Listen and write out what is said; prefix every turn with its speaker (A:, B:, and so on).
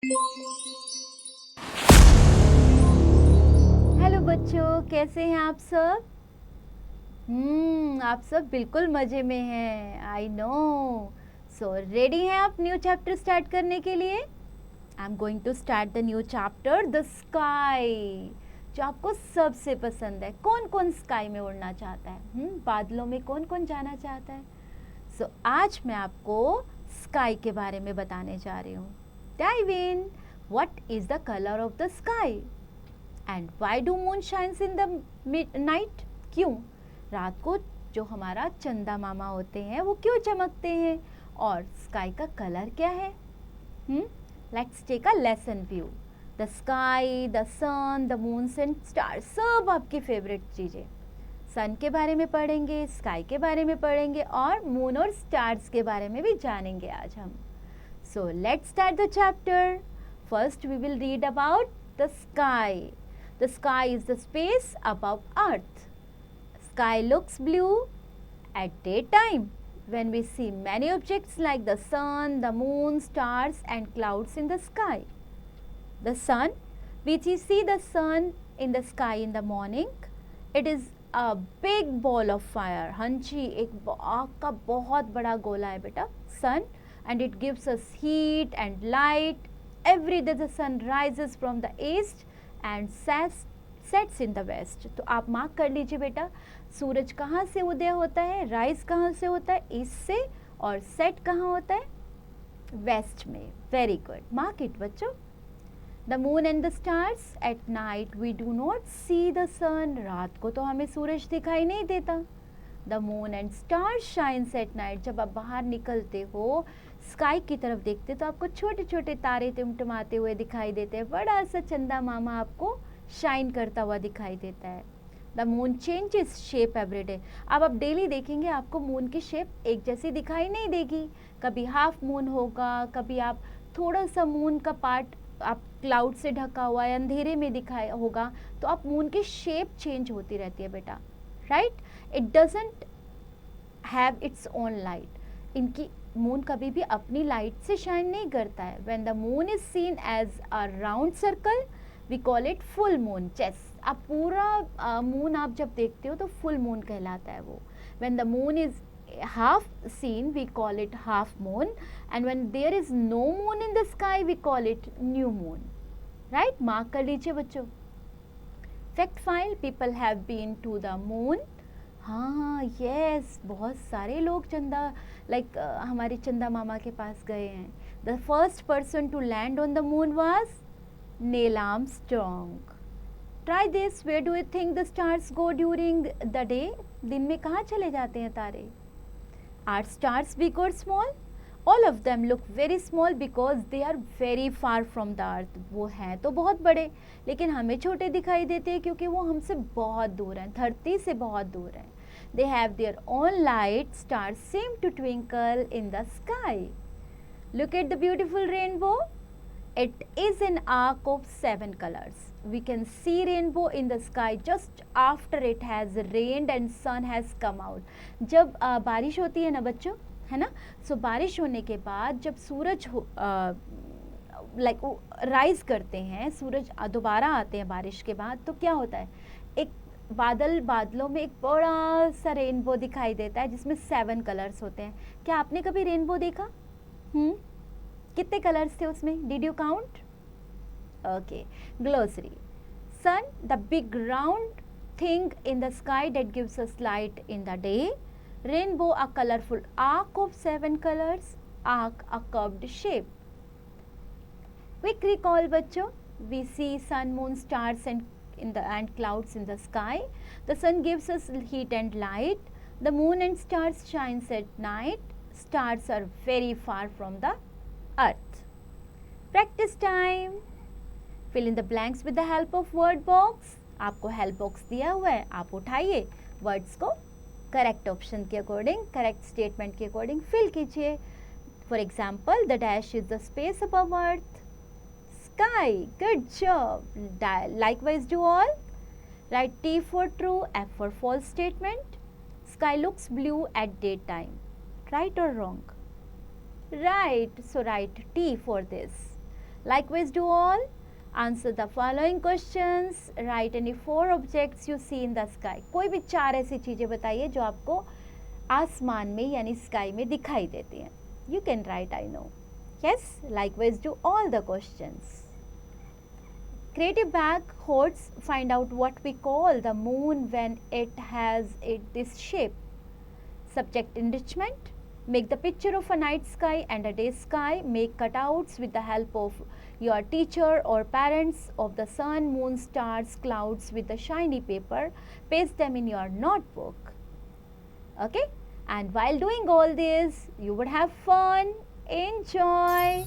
A: Hello बच्चों, कैसे हैं आप सब? आप सब बिल्कुल मज़े में हैं। I know. सो रेडी हैं आप न्यू चैप्टर स्टार्ट करने के लिए? I am going to start the new chapter, the sky, जो आपको सबसे पसंद है। कौन कौन स्काई में उड़ना चाहता है? बादलों में कौन कौन जाना चाहता है? सो आज मैं आपको स्काई के बारे में बताने जा रही हूँ। Dive in. What is the colour of the sky and why do moon shines in the night? क्यों रात को जो हमारा चंदा मामा होते हैं वो क्यों चमकते हैं, और स्काई का कलर क्या है? Let's take a lesson view. The sky, the sun, the moons and stars, सब आपकी फेवरेट चीज़ें। सन के बारे में पढ़ेंगे, स्काई के बारे में पढ़ेंगे, और मून और स्टार्स के बारे में भी जानेंगे आज हम। So let's start the chapter. First we will read about the sky. The sky is the space above earth. Sky looks blue at daytime when we see many objects like the sun, the moon, stars and clouds in the sky. The sun, which you see the sun in the sky in the morning, it is a big ball of fire. हाँ जी, एक आग का बहुत बड़ा गोला है बेटा sun, and it gives us heat and light. Every day the sun rises from the east and sets in the west. तो आप मार्क कर लीजिए बेटा, सूरज कहाँ से उदय होता है, राइज कहाँ से होता है, ईस्ट से, और सेट कहाँ होता है, वेस्ट में। वेरी गुड, मार्क इट बच्चों। The moon and the stars, at night we do not see the sun. रात को तो हमें सूरज दिखाई नहीं देता। The moon and stars shines at night. जब आप बाहर निकलते हो, स्काई की तरफ देखते तो आपको छोटे छोटे तारे टिमटिमाते हुए दिखाई देते हैं। बड़ा सा चंदा मामा आपको शाइन करता हुआ दिखाई देता है। The moon changes shape every day. अब आप डेली देखेंगे आपको मून की शेप एक जैसी दिखाई नहीं देगी। कभी हाफ मून होगा, कभी आप थोड़ा सा मून का पार्ट आप क्लाउड से ढका हुआ है, अंधेरे में दिखाई होगा, तो आप मून की शेप चेंज होती रहती है बेटा, right? It doesn't have its own light. इनकी मून कभी भी अपनी लाइट से शाइन नहीं करता है। When the moon is seen as a round circle we call it full moon. आप पूरा मून आप जब देखते हो तो फुल मून कहलाता है वो। When the moon is half seen we call it half moon, and when there is no moon in the sky we call it new moon, right? mark कर लीजिए बच्चों। fact file, people have been to the moon. हाँ yes, बहुत सारे लोग चंदा हमारे चंदा मामा के पास गए हैं। The first person to land on the moon was Neil Armstrong. Try this, where do you think the stars go during the day? दिन में कहाँ चले जाते हैं तारे? Are stars big or small? All of them look very small because they are very far from the earth. वो हैं तो बहुत बड़े, लेकिन हमें छोटे दिखाई देते हैं क्योंकि वो हमसे बहुत दूर हैं, धरती से बहुत दूर हैं। They have their own light. Stars seem to twinkle in the sky. Look at the beautiful rainbow. It is an arc of 7 colors. We can see rainbow in the sky just after it has rained and sun has come out. जब बारिश होती है ना बच्चों, है ना, सो बारिश होने के बाद जब सूरज राइज करते हैं, सूरज दोबारा आते हैं बारिश के बाद, तो क्या होता है, एक बादलों में एक बड़ा सा रेनबो दिखाई देता है जिसमें 7 कलर्स होते हैं। क्या आपने कभी रेनबो देखा? कितने कलर्स थे उसमें? Did you count? Okay, glossary. Sun, the big round thing in the sky that gives us light in the day. Rainbow, a colorful arc of 7 colors. Arc, a curved shape. Quick recall बच्चों, we see sun, moon, stars and clouds in the sky. The sun gives us heat and light. The moon and stars shines at night. Stars are very far from the earth. Practice time. Fill in the blanks with the help of word box. आपको help box दिया हुआ है, आप उठाइए, words को correct option के according, correct statement के according fill कीजिए। For example, the dash is the space above earth. Sky, good job. Likewise do all. Right T for true, F for false statement. Sky looks blue at daytime. Right or wrong? Right. So write T for this. Likewise, do all. Answer the following questions. Write any 4 objects you see in the sky. कोई भी 4 ऐसी चीज़ें बताइए जो आपको आसमान में यानी स्काई में दिखाई देती हैं. You can write I know. Yes, likewise do all the questions. Creative bag hoards find out what we call the moon when it has this shape. Subject enrichment. Make the picture of a night sky and a day sky. Make cutouts with the help of your teacher or parents of the sun, moon, stars, clouds with the shiny paper. Paste them in your notebook. Okay? And while doing all this, you would have fun. Enjoy.